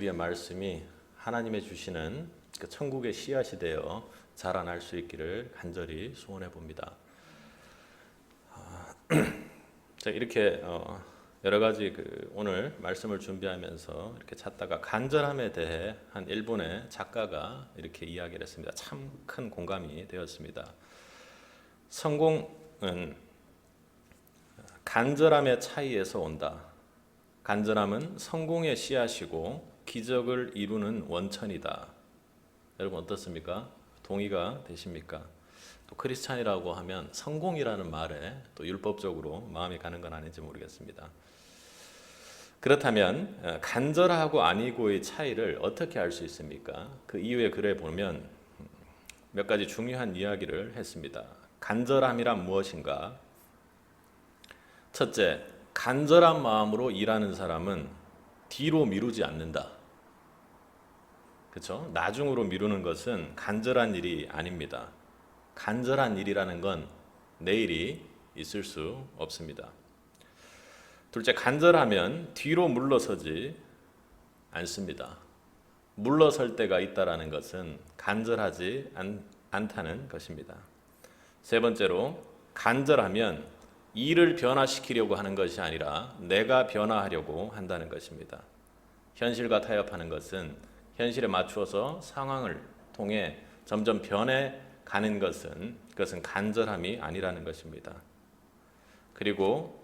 우리의 말씀이 하나님의 주시는 그 천국의 씨앗이 되어 자라날 수 있기를 간절히 소원해 봅니다. 자, 이렇게 여러 가지 오늘 말씀을 준비하면서 이렇게 찾다가 간절함에 대해 한 일본의 작가가 이렇게 이야기를 했습니다. 참 큰 공감이 되었습니다. 성공은 간절함의 차이에서 온다. 간절함은 성공의 씨앗이고 기적을 이루는 원천이다. 여러분 어떻습니까? 동의가 되십니까? 또 크리스찬이라고 하면 성공이라는 말에 또 율법적으로 마음이 가는 건 아닌지 모르겠습니다. 그렇다면 간절하고 아니고의 차이를 어떻게 알 수 있습니까? 그 이후에 글에 보면 몇 가지 중요한 이야기를 했습니다. 간절함이란 무엇인가? 첫째, 간절한 마음으로 일하는 사람은 뒤로 미루지 않는다. 그렇죠? 나중으로 미루는 것은 간절한 일이 아닙니다. 간절한 일이라는 건 내일이 있을 수 없습니다. 둘째, 간절하면 뒤로 물러서지 않습니다. 물러설 때가 있다라는 것은 간절하지 않다는 것입니다. 세 번째로, 간절하면 일을 변화시키려고 하는 것이 아니라 내가 변화하려고 한다는 것입니다. 현실과 타협하는 것은 현실에 맞추어서 상황을 통해 점점 변해가는 그것은 간절함이 아니라는 것입니다. 그리고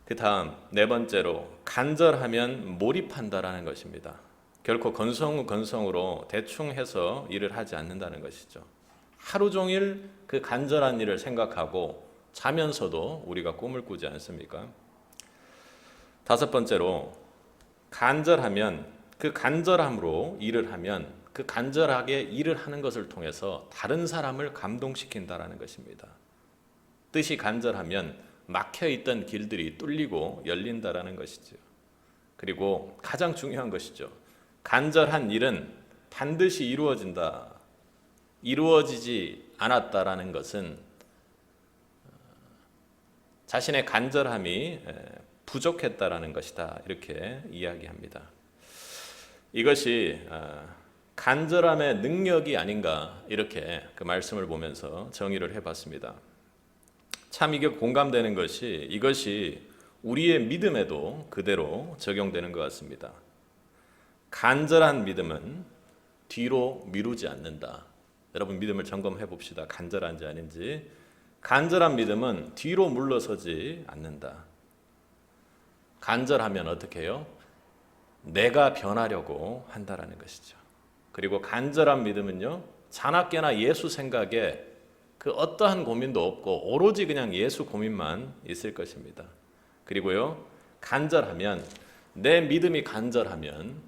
그 다음 네 번째로, 간절하면 몰입한다라는 것입니다. 결코 건성으로 대충 해서 일을 하지 않는다는 것이죠. 하루 종일 그 간절한 일을 생각하고 자면서도 우리가 꿈을 꾸지 않습니까? 다섯 번째로, 간절하면 그 간절함으로 일을 하면 그 간절하게 일을 하는 것을 통해서 다른 사람을 감동시킨다라는 것입니다. 뜻이 간절하면 막혀있던 길들이 뚫리고 열린다라는 것이죠. 그리고 가장 중요한 것이죠. 간절한 일은 반드시 이루어진다. 이루어지지 않았다라는 것은 자신의 간절함이 부족했다라는 것이다. 이렇게 이야기합니다. 이것이 간절함의 능력이 아닌가 이렇게 그 말씀을 보면서 정의를 해봤습니다. 참 이게 공감되는 것이 이것이 우리의 믿음에도 그대로 적용되는 것 같습니다. 간절한 믿음은 뒤로 미루지 않는다. 여러분 믿음을 점검해 봅시다. 간절한지 아닌지. 간절한 믿음은 뒤로 물러서지 않는다. 간절하면 어떻게 해요? 내가 변하려고 한다라는 것이죠. 그리고 간절한 믿음은요, 자나깨나 예수 생각에 그 어떠한 고민도 없고 오로지 그냥 예수 고민만 있을 것입니다. 그리고요, 간절하면, 내 믿음이 간절하면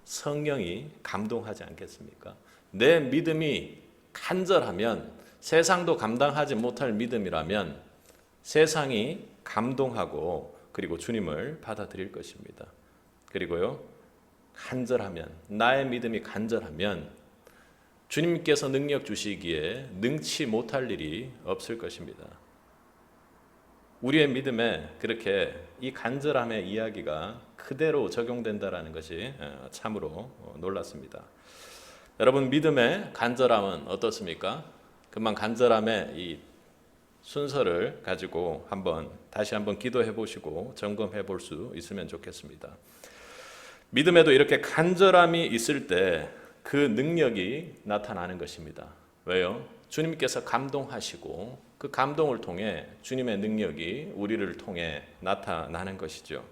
성령이 감동하지 않겠습니까? 내 믿음이 간절하면, 세상도 감당하지 못할 믿음이라면 세상이 감동하고 그리고 주님을 받아들일 것입니다. 그리고요, 간절하면, 나의 믿음이 간절하면 주님께서 능력 주시기에 능치 못할 일이 없을 것입니다. 우리의 믿음에 그렇게 이 간절함의 이야기가 그대로 적용된다는 것이 참으로 놀랐습니다. 여러분 믿음의 간절함은 어떻습니까? 금방 간절함의 이 순서를 가지고 다시 한번 기도해 보시고 점검해 볼 수 있으면 좋겠습니다. 믿음에도 이렇게 간절함이 있을 때 그 능력이 나타나는 것입니다. 왜요? 주님께서 감동하시고 그 감동을 통해 주님의 능력이 우리를 통해 나타나는 것이죠.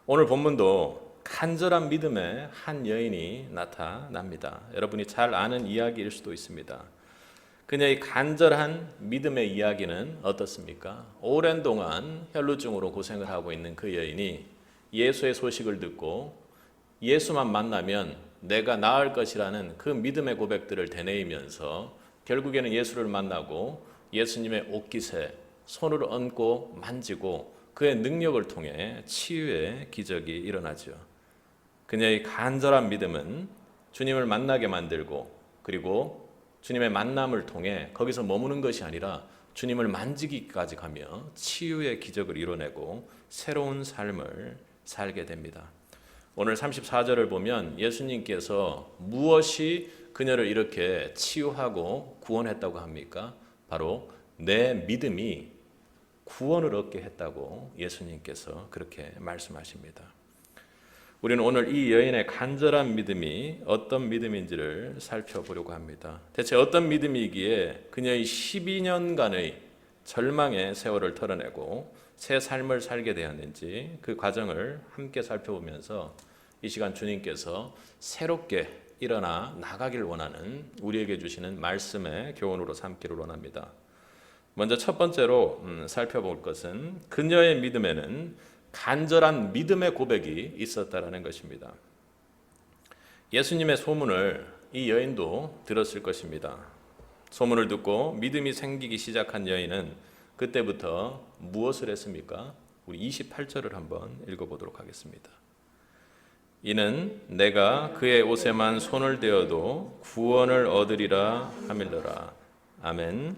오늘 본문도 간절한 믿음의 한 여인이 나타납니다. 여러분이 잘 아는 이야기일 수도 있습니다. 그녀의 간절한 믿음의 이야기는 어떻습니까? 오랜 동안 혈루증으로 고생을 하고 있는 그 여인이 예수의 소식을 듣고 예수만 만나면 내가 나을 것이라는 그 믿음의 고백들을 되뇌이면서 결국에는 예수를 만나고 예수님의 옷깃에 손을 얹고 만지고 그의 능력을 통해 치유의 기적이 일어나죠. 그녀의 간절한 믿음은 주님을 만나게 만들고 그리고 주님의 만남을 통해 거기서 머무는 것이 아니라 주님을 만지기까지 가며 치유의 기적을 이뤄내고 새로운 삶을 살게 됩니다. 오늘 34절을 보면 예수님께서 무엇이 그녀를 이렇게 치유하고 구원했다고 합니까? 바로 내 믿음이 구원을 얻게 했다고 예수님께서 그렇게 말씀하십니다. 우리는 오늘 이 여인의 간절한 믿음이 어떤 믿음인지를 살펴보려고 합니다. 대체 어떤 믿음이기에 그녀의 12년간의 절망의 세월을 털어내고 새 삶을 살게 되었는지 그 과정을 함께 살펴보면서 이 시간 주님께서 새롭게 일어나 나가길 원하는 우리에게 주시는 말씀의 교훈으로 삼기를 원합니다. 먼저 첫 번째로 살펴볼 것은 그녀의 믿음에는 간절한 믿음의 고백이 있었다라는 것입니다. 예수님의 소문을 이 여인도 들었을 것입니다. 소문을 듣고 믿음이 생기기 시작한 여인은 그때부터 무엇을 했습니까? 우리 28절을 한번 읽어보도록 하겠습니다. 이는 내가 그의 옷에만 손을 대어도 구원을 얻으리라 하밀더라. 아멘.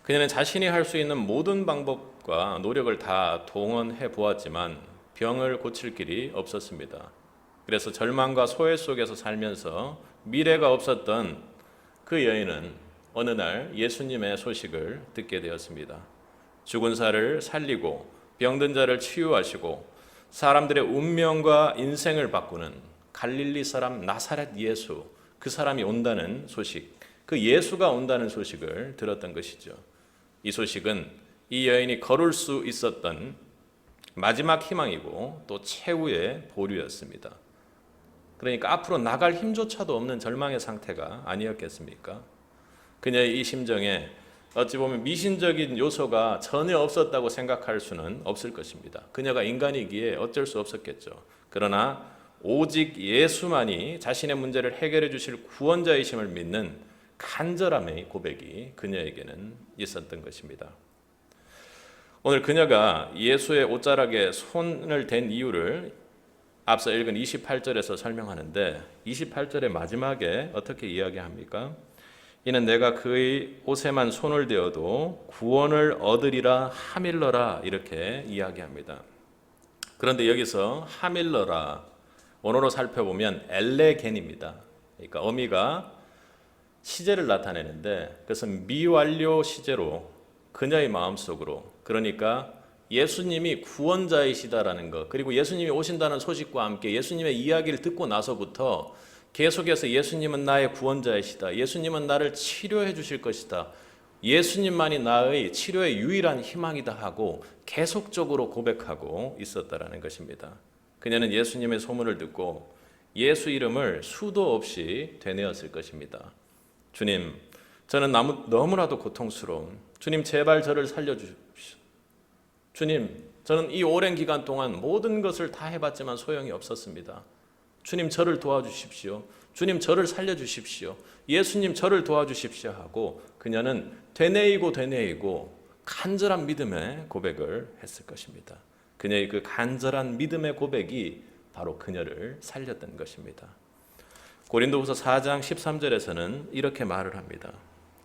그녀는 자신이 할 수 있는 모든 방법과 노력을 다 동원해 보았지만 병을 고칠 길이 없었습니다. 그래서 절망과 소외 속에서 살면서 미래가 없었던 그 여인은 어느 날 예수님의 소식을 듣게 되었습니다. 죽은 자를 살리고 병든 자를 치유하시고 사람들의 운명과 인생을 바꾸는 갈릴리 사람 나사렛 예수, 그 사람이 온다는 소식, 그 예수가 온다는 소식을 들었던 것이죠. 이 소식은 이 여인이 걸을 수 있었던 마지막 희망이고 또 최후의 보루였습니다. 그러니까 앞으로 나갈 힘조차도 없는 절망의 상태가 아니었겠습니까? 그녀의 이 심정에 어찌 보면 미신적인 요소가 전혀 없었다고 생각할 수는 없을 것입니다. 그녀가 인간이기에 어쩔 수 없었겠죠. 그러나 오직 예수만이 자신의 문제를 해결해 주실 구원자이심을 믿는 간절함의 고백이 그녀에게는 있었던 것입니다. 오늘 그녀가 예수의 옷자락에 손을 댄 이유를 앞서 읽은 28절에서 설명하는데 28절의 마지막에 어떻게 이야기합니까? 이는 내가 그의 옷에만 손을 대어도 구원을 얻으리라 하밀러라 이렇게 이야기합니다. 그런데 여기서 하밀러라 원어로 살펴보면 엘레겐입니다. 그러니까 어미가 시제를 나타내는데 그것은 미완료 시제로 그녀의 마음속으로, 그러니까 예수님이 구원자이시다라는 것, 그리고 예수님이 오신다는 소식과 함께 예수님의 이야기를 듣고 나서부터 계속해서 예수님은 나의 구원자이시다, 예수님은 나를 치료해 주실 것이다, 예수님만이 나의 치료의 유일한 희망이다 하고 계속적으로 고백하고 있었다라는 것입니다. 그녀는 예수님의 소문을 듣고 예수 이름을 수도 없이 되뇌었을 것입니다. 주님, 저는 너무나도 고통스러운, 주님 제발 저를 살려주십시오. 주님, 저는 이 오랜 기간 동안 모든 것을 다 해봤지만 소용이 없었습니다. 주님 저를 도와주십시오. 주님 저를 살려주십시오. 예수님 저를 도와주십시오 하고 그녀는 되뇌이고 간절한 믿음의 고백을 했을 것입니다. 그녀의 그 간절한 믿음의 고백이 바로 그녀를 살렸던 것입니다. 고린도후서 4장 13절에서는 이렇게 말을 합니다.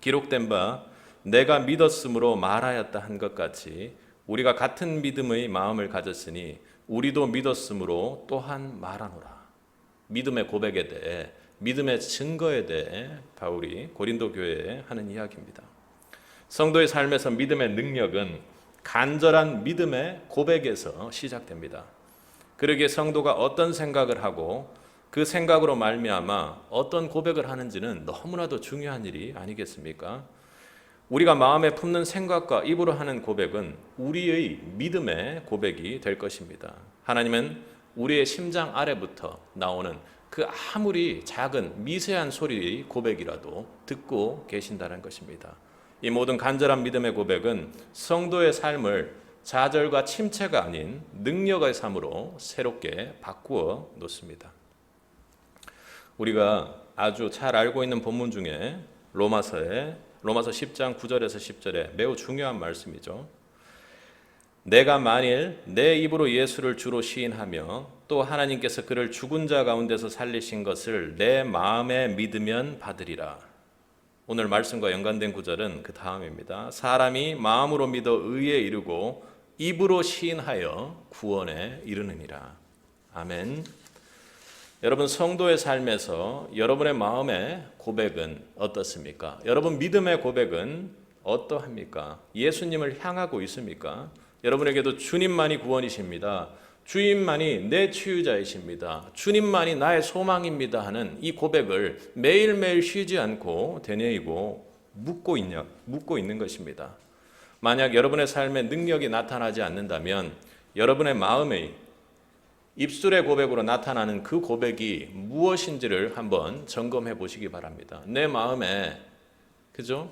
기록된 바 내가 믿었으므로 말하였다 한 것 같이 우리가 같은 믿음의 마음을 가졌으니 우리도 믿었으므로 또한 말하노라. 믿음의 고백에 대해, 믿음의 증거에 대해 바울이 고린도 교회에 하는 이야기입니다. 성도의 삶에서 믿음의 능력은 간절한 믿음의 고백에서 시작됩니다. 그러기에 성도가 어떤 생각을 하고 그 생각으로 말미암아 어떤 고백을 하는지는 너무나도 중요한 일이 아니겠습니까? 우리가 마음에 품는 생각과 입으로 하는 고백은 우리의 믿음의 고백이 될 것입니다. 하나님은 우리의 심장 아래부터 나오는 그 아무리 작은 미세한 소리의 고백이라도 듣고 계신다는 것입니다. 이 모든 간절한 믿음의 고백은 성도의 삶을 좌절과 침체가 아닌 능력의 삶으로 새롭게 바꾸어 놓습니다. 우리가 아주 잘 알고 있는 본문 중에 로마서 10장 9절에서 10절에 매우 중요한 말씀이죠. 내가 만일 내 입으로 예수를 주로 시인하며 또 하나님께서 그를 죽은 자 가운데서 살리신 것을 내 마음에 믿으면 받으리라. 오늘 말씀과 연관된 구절은 그 다음입니다. 사람이 마음으로 믿어 의에 이르고 입으로 시인하여 구원에 이르느니라. 아멘. 여러분, 성도의 삶에서 여러분의 마음의 고백은 어떻습니까? 여러분 믿음의 고백은 어떠합니까? 예수님을 향하고 있습니까? 여러분에게도 주님만이 구원이십니다. 주님만이 내 치유자이십니다. 주님만이 나의 소망입니다 하는 이 고백을 매일매일 쉬지 않고 되뇌이고 묻고 있는 것입니다. 만약 여러분의 삶에 능력이 나타나지 않는다면 여러분의 마음의 입술의 고백으로 나타나는 그 고백이 무엇인지를 한번 점검해 보시기 바랍니다. 내 마음에 그죠?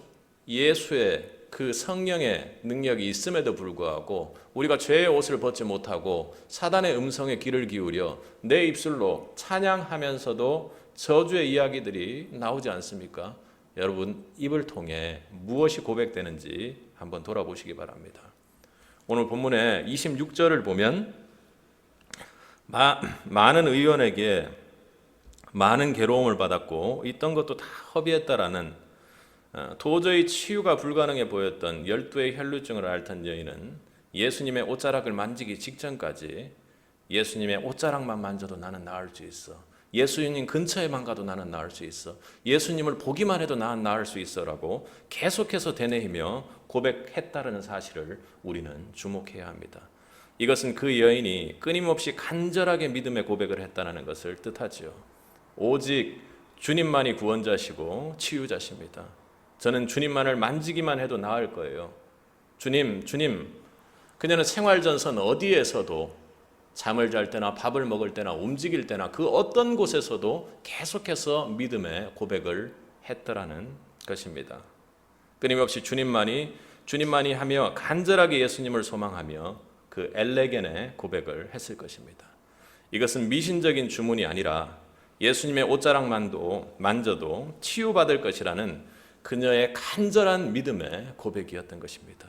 예수의 그 성령의 능력이 있음에도 불구하고 우리가 죄의 옷을 벗지 못하고 사단의 음성에 귀를 기울여 내 입술로 찬양하면서도 저주의 이야기들이 나오지 않습니까? 여러분 입을 통해 무엇이 고백되는지 한번 돌아보시기 바랍니다. 오늘 본문의 26절을 보면 많은 의원에게 많은 괴로움을 받았고 있던 것도 다 허비했다라는 도저히 치유가 불가능해 보였던 12의 혈루증을 앓던 여인은 예수님의 옷자락을 만지기 직전까지 예수님의 옷자락만 만져도 나는 나을 수 있어. 예수님 근처에만 가도 나는 나을 수 있어. 예수님을 보기만 해도 나는 나을 수 있어 라고 계속해서 되뇌이며 고백했다는 사실을 우리는 주목해야 합니다. 이것은 그 여인이 끊임없이 간절하게 믿음의 고백을 했다는 것을 뜻하지요. 오직 주님만이 구원자시고 치유자십니다. 저는 주님만을 만지기만 해도 나을 거예요. 주님. 그녀는 생활전선 어디에서도 잠을 잘 때나 밥을 먹을 때나 움직일 때나 그 어떤 곳에서도 계속해서 믿음의 고백을 했더라는 것입니다. 끊임없이 주님만이 하며 간절하게 예수님을 소망하며 그 엘레겐의 고백을 했을 것입니다. 이것은 미신적인 주문이 아니라 예수님의 옷자락만도 만져도 치유받을 것이라는 그녀의 간절한 믿음의 고백이었던 것입니다.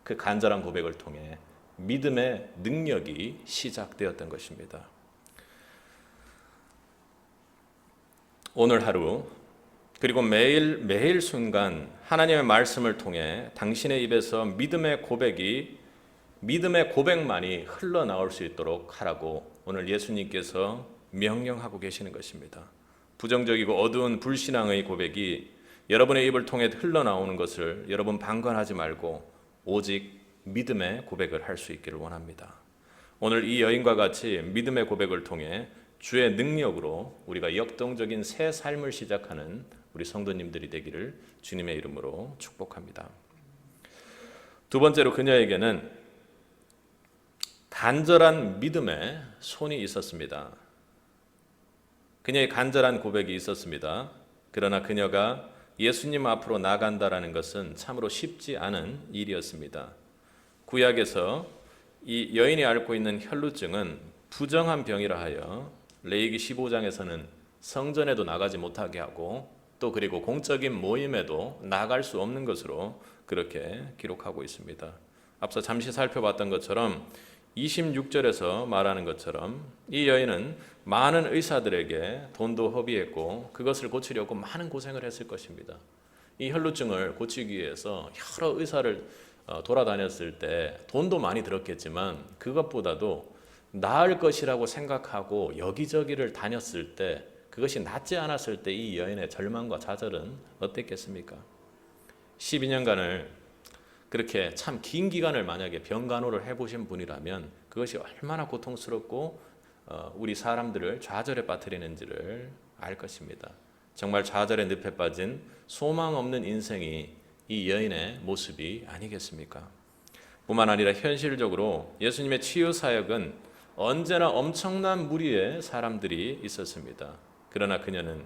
그 간절한 고백을 통해 믿음의 능력이 시작되었던 것입니다. 오늘 하루 그리고 매일 순간 하나님의 말씀을 통해 당신의 입에서 믿음의 고백만이 흘러나올 수 있도록 하라고 오늘 예수님께서 명령하고 계시는 것입니다. 부정적이고 어두운 불신앙의 고백이 여러분의 입을 통해 흘러나오는 것을 여러분 방관하지 말고 오직 믿음의 고백을 할 수 있기를 원합니다. 오늘 이 여인과 같이 믿음의 고백을 통해 주의 능력으로 우리가 역동적인 새 삶을 시작하는 우리 성도님들이 되기를 주님의 이름으로 축복합니다. 두 번째로 그녀에게는 간절한 믿음의 손이 있었습니다. 그녀의 간절한 고백이 있었습니다. 그러나 그녀가 예수님 앞으로 나간다라는 것은 참으로 쉽지 않은 일이었습니다. 구약에서 이 여인이 앓고 있는 혈루증은 부정한 병이라 하여 레위기 15장에서는 성전에도 나가지 못하게 하고 또 그리고 공적인 모임에도 나갈 수 없는 것으로 그렇게 기록하고 있습니다. 앞서 잠시 살펴봤던 것처럼 26절에서 말하는 것처럼 이 여인은 많은 의사들에게 돈도 허비했고 그것을 고치려고 많은 고생을 했을 것입니다. 이 혈루증을 고치기 위해서 여러 의사를 돌아다녔을 때 돈도 많이 들었겠지만 그것보다도 나을 것이라고 생각하고 여기저기를 다녔을 때 그것이 낫지 않았을 때 이 여인의 절망과 좌절은 어땠겠습니까? 12년간을 그렇게 참 긴 기간을 만약에 병간호를 해보신 분이라면 그것이 얼마나 고통스럽고 우리 사람들을 좌절에 빠뜨리는지를 알 것입니다. 정말 좌절의 늪에 빠진 소망 없는 인생이 이 여인의 모습이 아니겠습니까? 뿐만 아니라 현실적으로 예수님의 치유 사역은 언제나 엄청난 무리의 사람들이 있었습니다. 그러나 그녀는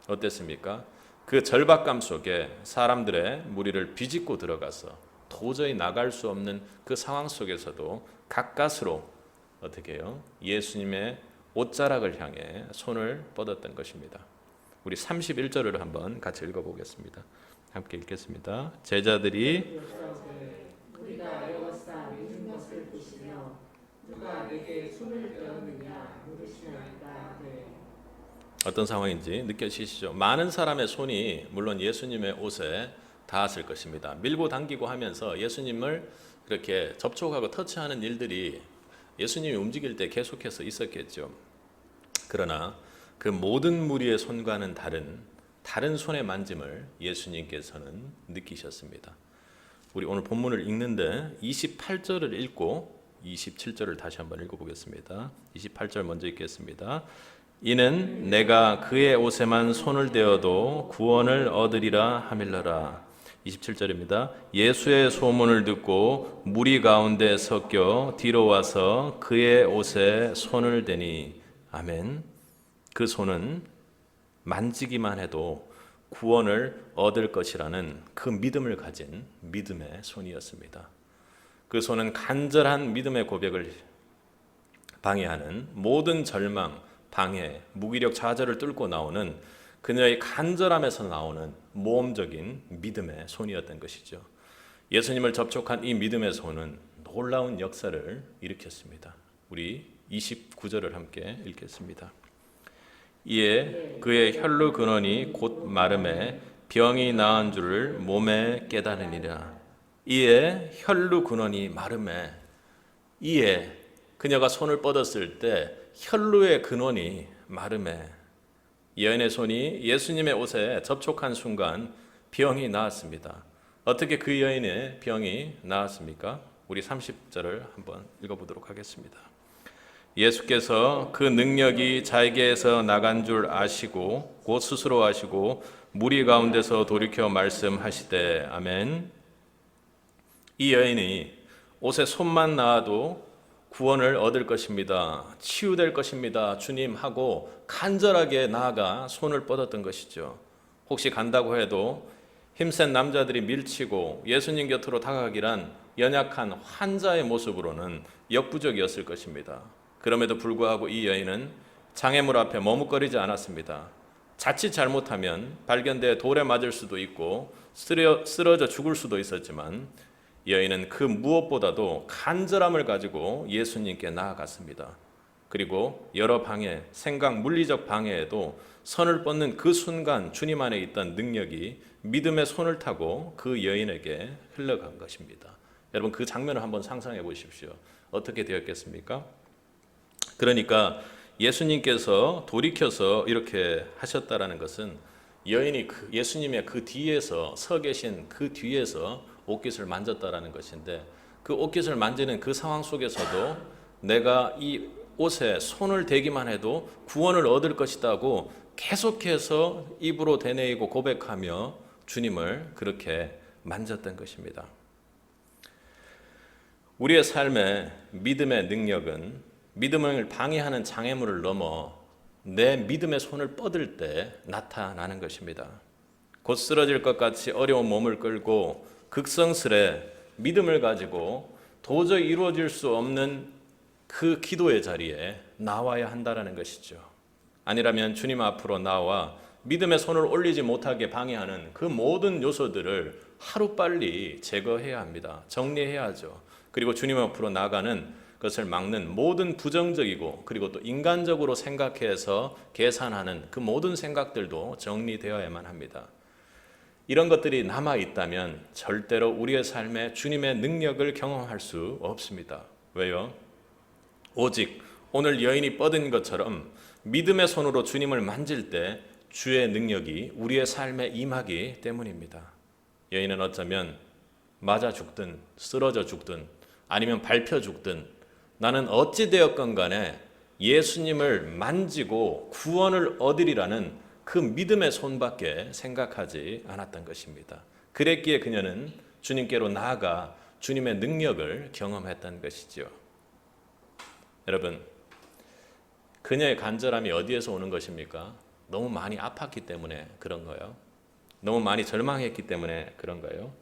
어땠습니까? 그 절박감 속에 사람들의 무리를 비집고 들어가서 도저히 나갈 수 없는 그 상황 속에서도 가까스로 어떻게 해요? 예수님의 옷자락을 향해 손을 뻗었던 것입니다. 우리 31절을 한번 같이 읽어보겠습니다. 함께 읽겠습니다. 제자들이 우리가 여호사 믿은 것을 보시며 누가 내게 손을 떼었느냐 물으시나이다. 어떤 상황인지 느껴지시죠? 많은 사람의 손이 물론 예수님의 옷에 닿았을 것입니다. 밀고 당기고 하면서 예수님을 그렇게 접촉하고 터치하는 일들이 예수님이 움직일 때 계속해서 있었겠죠. 그러나 그 모든 무리의 손과는 다른 손의 만짐을 예수님께서는 느끼셨습니다. 우리 오늘 본문을 읽는데 28절을 읽고 27절을 다시 한번 읽어보겠습니다. 28절 먼저 읽겠습니다. 이는 내가 그의 옷에만 손을 대어도 구원을 얻으리라 하밀러라. 27절입니다. 예수의 소문을 듣고 무리 가운데 섞여 뒤로 와서 그의 옷에 손을 대니. 아멘. 그 손은 만지기만 해도 구원을 얻을 것이라는 그 믿음을 가진 믿음의 손이었습니다. 그 손은 간절한 믿음의 고백을 방해하는 모든 절망, 방해, 무기력 좌절을 뚫고 나오는 그녀의 간절함에서 나오는 모험적인 믿음의 손이었던 것이죠. 예수님을 접촉한 이 믿음의 손은 놀라운 역사를 일으켰습니다. 우리 29절을 함께 읽겠습니다. 이에 그의 혈루 근원이 곧 마름에 병이 나은 줄을 몸에 깨달으니라. 이에 혈루 근원이 마름에, 이에 그녀가 손을 뻗었을 때 혈루의 근원이 마름에, 여인의 손이 예수님의 옷에 접촉한 순간 병이 나았습니다. 어떻게 그 여인의 병이 나았습니까? 우리 30절을 한번 읽어보도록 하겠습니다. 예수께서 그 능력이 자기에게서 나간 줄 아시고 곧 스스로 아시고 무리 가운데서 돌이켜 말씀하시되 아멘. 이 여인이 옷에 손만 놔도 구원을 얻을 것입니다. 치유될 것입니다. 주님 하고 간절하게 나아가 손을 뻗었던 것이죠. 혹시 간다고 해도 힘센 남자들이 밀치고 예수님 곁으로 다가가기란 연약한 환자의 모습으로는 역부족이었을 것입니다. 그럼에도 불구하고 이 여인은 장애물 앞에 머뭇거리지 않았습니다. 자칫 잘못하면 발견돼 돌에 맞을 수도 있고 쓰러져 죽을 수도 있었지만 여인은 그 무엇보다도 간절함을 가지고 예수님께 나아갔습니다. 그리고 여러 방해, 생각, 물리적 방해에도 손을 뻗는 그 순간 주님 안에 있던 능력이 믿음의 손을 타고 그 여인에게 흘러간 것입니다. 여러분 그 장면을 한번 상상해 보십시오. 어떻게 되었겠습니까? 그러니까 예수님께서 돌이켜서 이렇게 하셨다라는 것은 여인이 예수님의 그 뒤에서 서 계신 그 뒤에서 옷깃을 만졌다라는 것인데 그 옷깃을 만지는 그 상황 속에서도 내가 이 옷에 손을 대기만 해도 구원을 얻을 것이라고 계속해서 입으로 되뇌이고 고백하며 주님을 그렇게 만졌던 것입니다. 우리의 삶의 믿음의 능력은 믿음을 방해하는 장애물을 넘어 내 믿음의 손을 뻗을 때 나타나는 것입니다. 곧 쓰러질 것 같이 어려운 몸을 끌고 극성스레 믿음을 가지고 도저히 이루어질 수 없는 그 기도의 자리에 나와야 한다는 것이죠. 아니라면 주님 앞으로 나와 믿음의 손을 올리지 못하게 방해하는 그 모든 요소들을 하루빨리 제거해야 합니다. 정리해야 하죠. 그리고 주님 앞으로 나가는 것을 막는 모든 부정적이고 그리고 또 인간적으로 생각해서 계산하는 그 모든 생각들도 정리되어야만 합니다. 이런 것들이 남아있다면 절대로 우리의 삶에 주님의 능력을 경험할 수 없습니다. 왜요? 오직 오늘 여인이 뻗은 것처럼 믿음의 손으로 주님을 만질 때 주의 능력이 우리의 삶에 임하기 때문입니다. 여인은 어쩌면 맞아 죽든 쓰러져 죽든 아니면 밟혀 죽든 나는 어찌 되었건 간에 예수님을 만지고 구원을 얻으리라는 그 믿음의 손밖에 생각하지 않았던 것입니다. 그랬기에 그녀는 주님께로 나아가 주님의 능력을 경험했던 것이죠. 여러분, 그녀의 간절함이 어디에서 오는 것입니까? 너무 많이 아팠기 때문에 그런 거예요. 너무 많이 절망했기 때문에 그런 거예요.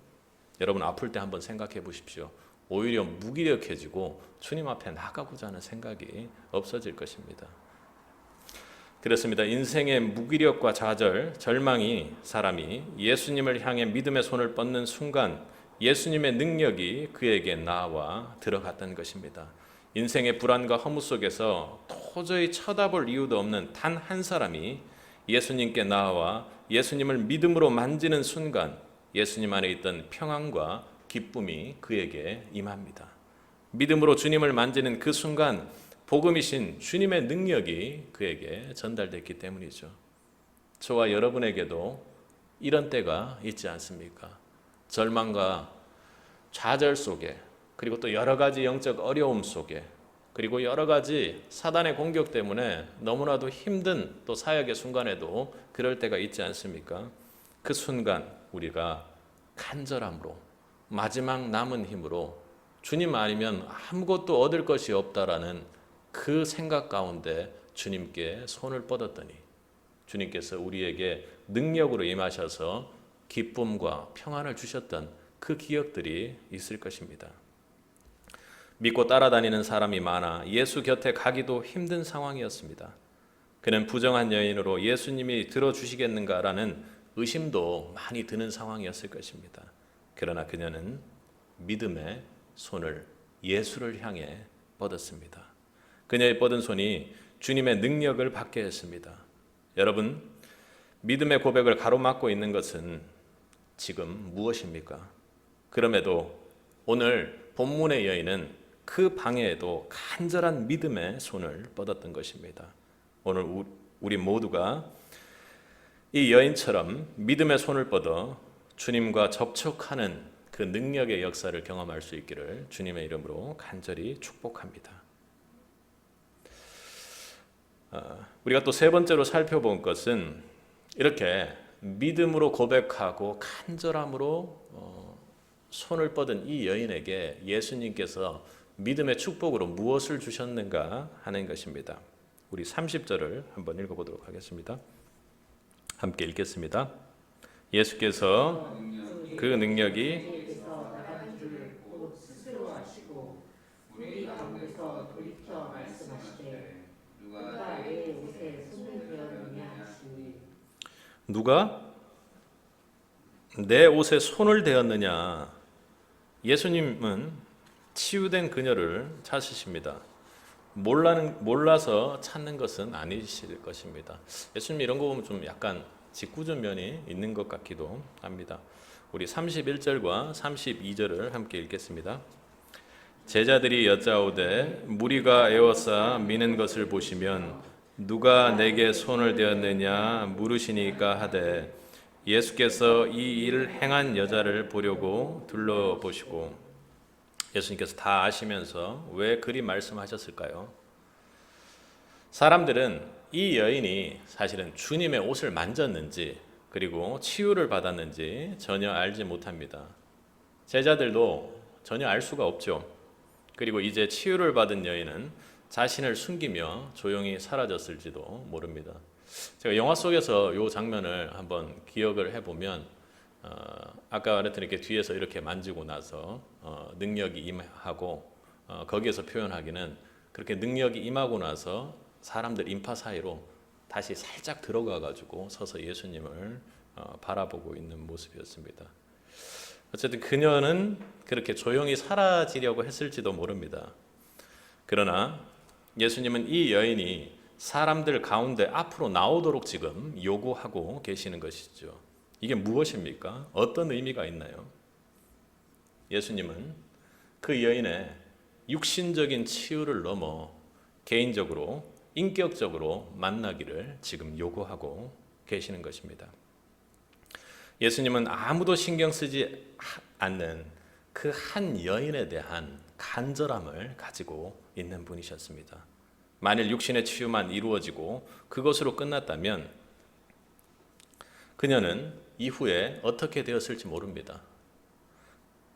여러분 아플 때 한번 생각해 보십시오. 오히려 무기력해지고 주님 앞에 나가고자 하는 생각이 없어질 것입니다. 그렇습니다. 인생의 무기력과 좌절, 절망이 사람이 예수님을 향해 믿음의 손을 뻗는 순간 예수님의 능력이 그에게 나와 들어갔던 것입니다. 인생의 불안과 허무 속에서 도저히 쳐다볼 이유도 없는 단 한 사람이 예수님께 나와 예수님을 믿음으로 만지는 순간 예수님 안에 있던 평안과 기쁨이 그에게 임합니다. 믿음으로 주님을 만지는 그 순간 복음이신 주님의 능력이 그에게 전달됐기 때문이죠. 저와 여러분에게도 이런 때가 있지 않습니까? 절망과 좌절 속에, 그리고 또 여러 가지 영적 어려움 속에, 그리고 여러 가지 사단의 공격 때문에 너무나도 힘든 또 사역의 순간에도 그럴 때가 있지 않습니까? 그 순간 우리가 간절함으로, 마지막 남은 힘으로 주님 아니면 아무것도 얻을 것이 없다라는 그 생각 가운데 주님께 손을 뻗었더니 주님께서 우리에게 능력으로 임하셔서 기쁨과 평안을 주셨던 그 기억들이 있을 것입니다. 믿고 따라다니는 사람이 많아 예수 곁에 가기도 힘든 상황이었습니다. 그는 부정한 여인으로 예수님이 들어주시겠는가라는 의심도 많이 드는 상황이었을 것입니다. 그러나 그녀는 믿음의 손을 예수를 향해 뻗었습니다. 그녀의 뻗은 손이 주님의 능력을 받게 했습니다. 여러분, 믿음의 고백을 가로막고 있는 것은 지금 무엇입니까? 그럼에도 오늘 본문의 여인은 그 방해에도 간절한 믿음의 손을 뻗었던 것입니다. 오늘 우리 모두가 이 여인처럼 믿음의 손을 뻗어 주님과 접촉하는 그 능력의 역사를 경험할 수 있기를 주님의 이름으로 간절히 축복합니다. 우리가 또 세 번째로 살펴본 것은 이렇게 믿음으로 고백하고 간절함으로 손을 뻗은 이 여인에게 예수님께서 믿음의 축복으로 무엇을 주셨는가 하는 것입니다. 우리 30절을 한번 읽어보도록 하겠습니다. 함께 읽겠습니다. 예수께서 그 능력이 스스로 하시고 우리 가운데서 돌이켜 말씀하시되 누가 내 옷에 손을 대었느냐 하시니 누가 내 옷에 손을 대었느냐. 예수님은 치유된 그녀를 찾으십니다. 몰라서 찾는 것은 아니실 것입니다. 예수님 이런 거 보면 좀 약간 짓궂은 면이 있는 것 같기도 합니다. 우리 31절과 32절을 함께 읽겠습니다. 제자들이 여짜오되 무리가 에워싸 미는 것을 보시면 누가 내게 손을 대었느냐 물으시니까 하되 예수께서 이 일을 행한 여자를 보려고 둘러보시고 예수님께서 다 아시면서 왜 그리 말씀하셨을까요? 사람들은 이 여인이 사실은 주님의 옷을 만졌는지 그리고 치유를 받았는지 전혀 알지 못합니다. 제자들도 전혀 알 수가 없죠. 그리고 이제 치유를 받은 여인은 자신을 숨기며 조용히 사라졌을지도 모릅니다. 제가 영화 속에서 이 장면을 한번 기억을 해보면 아까 말했던 이렇게 뒤에서 이렇게 만지고 나서 능력이 임하고 거기에서 표현하기는 그렇게 능력이 임하고 나서 사람들 인파 사이로 다시 살짝 들어가 가지고 서서 예수님을 바라보고 있는 모습이었습니다. 어쨌든 그녀는 그렇게 조용히 사라지려고 했을지도 모릅니다. 그러나 예수님은 이 여인이 사람들 가운데 앞으로 나오도록 지금 요구하고 계시는 것이죠. 이게 무엇입니까? 어떤 의미가 있나요? 예수님은 그 여인의 육신적인 치유를 넘어 개인적으로 인격적으로 만나기를 지금 요구하고 계시는 것입니다. 예수님은 아무도 신경 쓰지 않는 그 한 여인에 대한 간절함을 가지고 있는 분이셨습니다. 만일 육신의 치유만 이루어지고 그것으로 끝났다면 그녀는 이후에 어떻게 되었을지 모릅니다.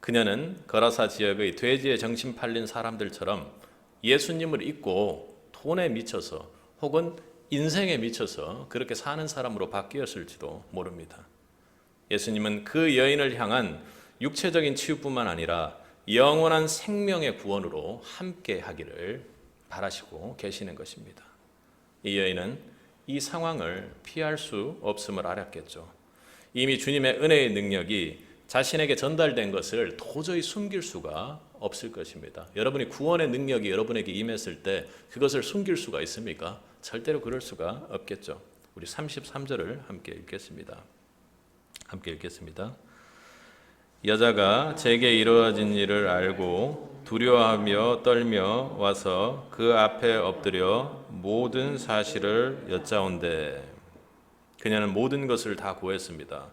그녀는 거라사 지역의 돼지에 정신 팔린 사람들처럼 예수님을 잊고 돈에 미쳐서 혹은 인생에 미쳐서 그렇게 사는 사람으로 바뀌었을지도 모릅니다. 예수님은 그 여인을 향한 육체적인 치유뿐만 아니라 영원한 생명의 구원으로 함께 하기를 바라시고 계시는 것입니다. 이 여인은 이 상황을 피할 수 없음을 알았겠죠. 이미 주님의 은혜의 능력이 자신에게 전달된 것을 도저히 숨길 수가 없을 것입니다. 여러분이 구원의 능력이 여러분에게 임했을 때 그것을 숨길 수가 있습니까? 절대로 그럴 수가 없겠죠. 우리 33절을 함께 읽겠습니다. 함께 읽겠습니다. 여자가 제게 이루어진 일을 알고 두려워하며 떨며 와서 그 앞에 엎드려 모든 사실을 여짜온대. 그녀는 모든 것을 다 구했습니다.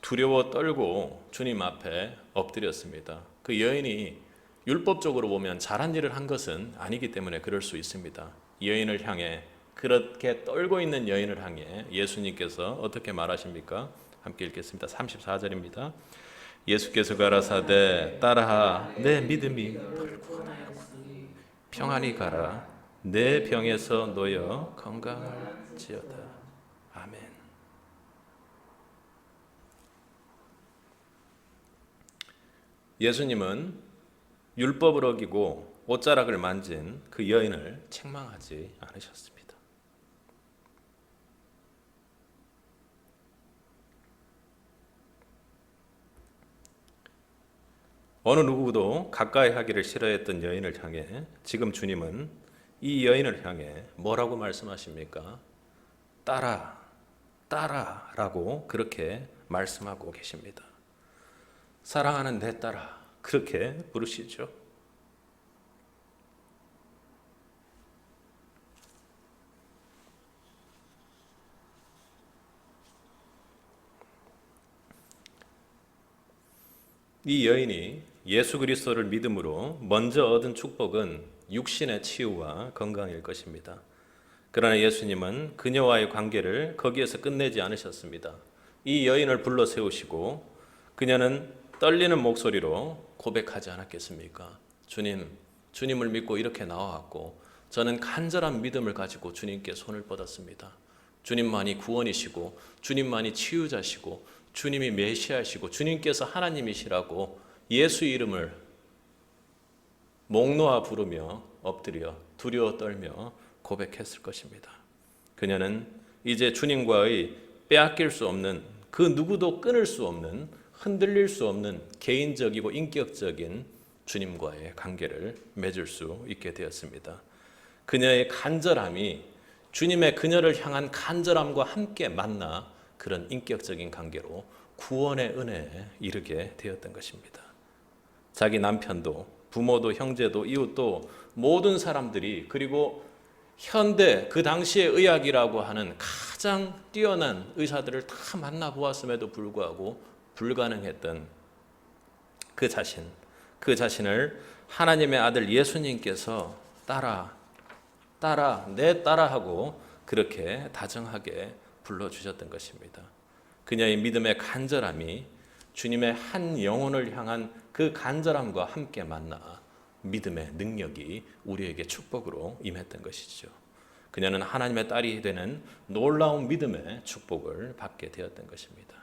두려워 떨고 주님 앞에 엎드렸습니다. 그 여인이 율법적으로 보면 잘한 일을 한 것은 아니기 때문에 그럴 수 있습니다. 여인을 향해, 그렇게 떨고 있는 여인을 향해 예수님께서 어떻게 말하십니까? 함께 읽겠습니다. 34절입니다. 예수께서 가라사대 따라하 내 믿음이 너를 구원하였으니 평안히 가라 내 병에서 놓여 건강할지어다. 아멘. 예수님은 율법을 어기고 옷자락을 만진 그 여인을 책망하지 않으셨습니다. 어느 누구도 가까이 하기를 싫어했던 여인을 향해 지금 주님은 이 여인을 향해 뭐라고 말씀하십니까? 따라, 따라라고 그렇게 말씀하고 계십니다. 사랑하는 내 딸아, 그렇게 부르시죠. 이 여인이 예수 그리스도를 믿음으로 먼저 얻은 축복은 육신의 치유와 건강일 것입니다. 그러나 예수님은 그녀와의 관계를 거기에서 끝내지 않으셨습니다. 이 여인을 불러 세우시고 그녀는 떨리는 목소리로 고백하지 않았겠습니까? 주님을 믿고 이렇게 나와왔고 저는 간절한 믿음을 가지고 주님께 손을 뻗었습니다. 주님만이 구원이시고 주님만이 치유자시고 주님이 메시아시고 주님께서 하나님이시라고 예수 이름을 목 놓아 부르며 엎드려 두려워 떨며 고백했을 것입니다. 그녀는 이제 주님과의 빼앗길 수 없는, 그 누구도 끊을 수 없는, 흔들릴 수 없는 개인적이고 인격적인 주님과의 관계를 맺을 수 있게 되었습니다. 그녀의 간절함이 주님의 그녀를 향한 간절함과 함께 만나 그런 인격적인 관계로 구원의 은혜에 이르게 되었던 것입니다. 자기 남편도, 부모도, 형제도, 이웃도 모든 사람들이, 그리고 현대 그 당시의 의학이라고 하는 가장 뛰어난 의사들을 다 만나보았음에도 불구하고 불가능했던 그 자신을 하나님의 아들 예수님께서 따라 내 따라하고 그렇게 다정하게 불러주셨던 것입니다. 그녀의 믿음의 간절함이 주님의 한 영혼을 향한 그 간절함과 함께 만나 믿음의 능력이 우리에게 축복으로 임했던 것이죠. 그녀는 하나님의 딸이 되는 놀라운 믿음의 축복을 받게 되었던 것입니다.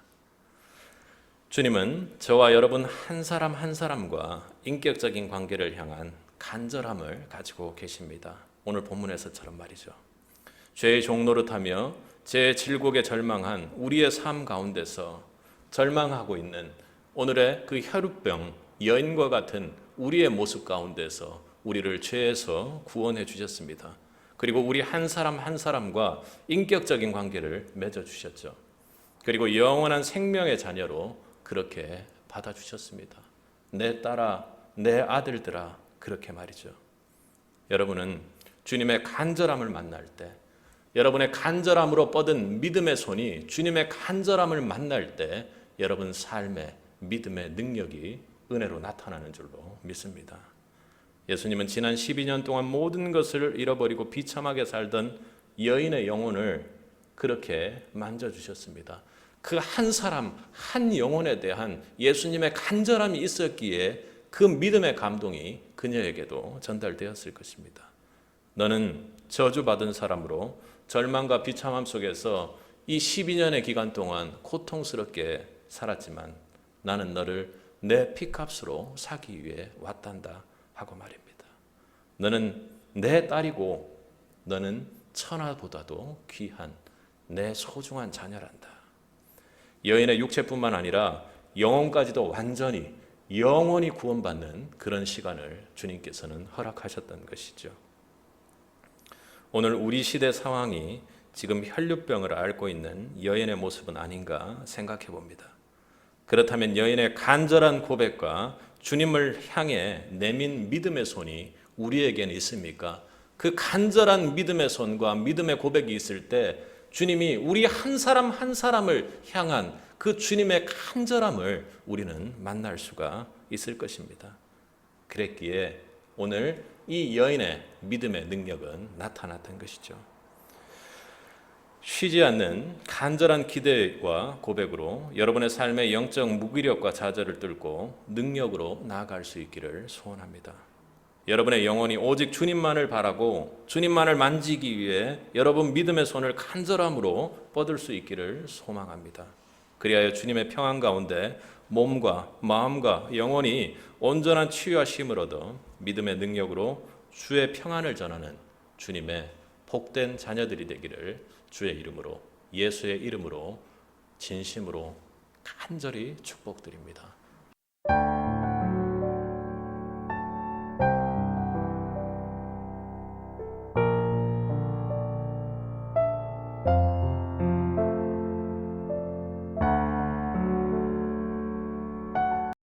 주님은 저와 여러분 한 사람 한 사람과 인격적인 관계를 향한 간절함을 가지고 계십니다. 오늘 본문에서처럼 말이죠. 죄의 종노릇하며 제 질곡에 절망한 우리의 삶 가운데서 절망하고 있는 오늘의 그 혈루병 여인과 같은 우리의 모습 가운데서 우리를 죄에서 구원해 주셨습니다. 그리고 우리 한 사람 한 사람과 인격적인 관계를 맺어 주셨죠. 그리고 영원한 생명의 자녀로 그렇게 받아 주셨습니다. 내 딸아, 내 아들들아, 그렇게 말이죠. 여러분은 주님의 간절함을 만날 때, 여러분의 간절함으로 뻗은 믿음의 손이 주님의 간절함을 만날 때 여러분 삶의 믿음의 능력이 은혜로 나타나는 줄로 믿습니다. 예수님은 지난 12년 동안 모든 것을 잃어버리고 비참하게 살던 여인의 영혼을 그렇게 만져주셨습니다. 그 한 사람, 한 영혼에 대한 예수님의 간절함이 있었기에 그 믿음의 감동이 그녀에게도 전달되었을 것입니다. 너는 저주받은 사람으로 절망과 비참함 속에서 이 12년의 기간 동안 고통스럽게 살았지만 나는 너를 내 피값으로 사기 위해 왔단다 하고 말입니다. 너는 내 딸이고 너는 천하보다도 귀한 내 소중한 자녀란다. 여인의 육체뿐만 아니라 영혼까지도 완전히 영원히 구원받는 그런 시간을 주님께서는 허락하셨던 것이죠. 오늘 우리 시대 상황이 지금 혈루병을 앓고 있는 여인의 모습은 아닌가 생각해 봅니다. 그렇다면 여인의 간절한 고백과 주님을 향해 내민 믿음의 손이 우리에게는 있습니까? 그 간절한 믿음의 손과 믿음의 고백이 있을 때 주님이 우리 한 사람 한 사람을 향한 그 주님의 간절함을 우리는 만날 수가 있을 것입니다. 그랬기에 오늘 이 여인의 믿음의 능력은 나타났던 것이죠. 쉬지 않는 간절한 기대와 고백으로 여러분의 삶의 영적 무기력과 좌절을 뚫고 능력으로 나아갈 수 있기를 소원합니다. 여러분의 영혼이 오직 주님만을 바라고 주님만을 만지기 위해 여러분 믿음의 손을 간절함으로 뻗을 수 있기를 소망합니다. 그리하여 주님의 평안 가운데 몸과 마음과 영혼이 온전한 치유와 쉼을 얻어 믿음의 능력으로 주의 평안을 전하는 주님의 복된 자녀들이 되기를 주의 이름으로, 예수의 이름으로 진심으로 간절히 축복드립니다.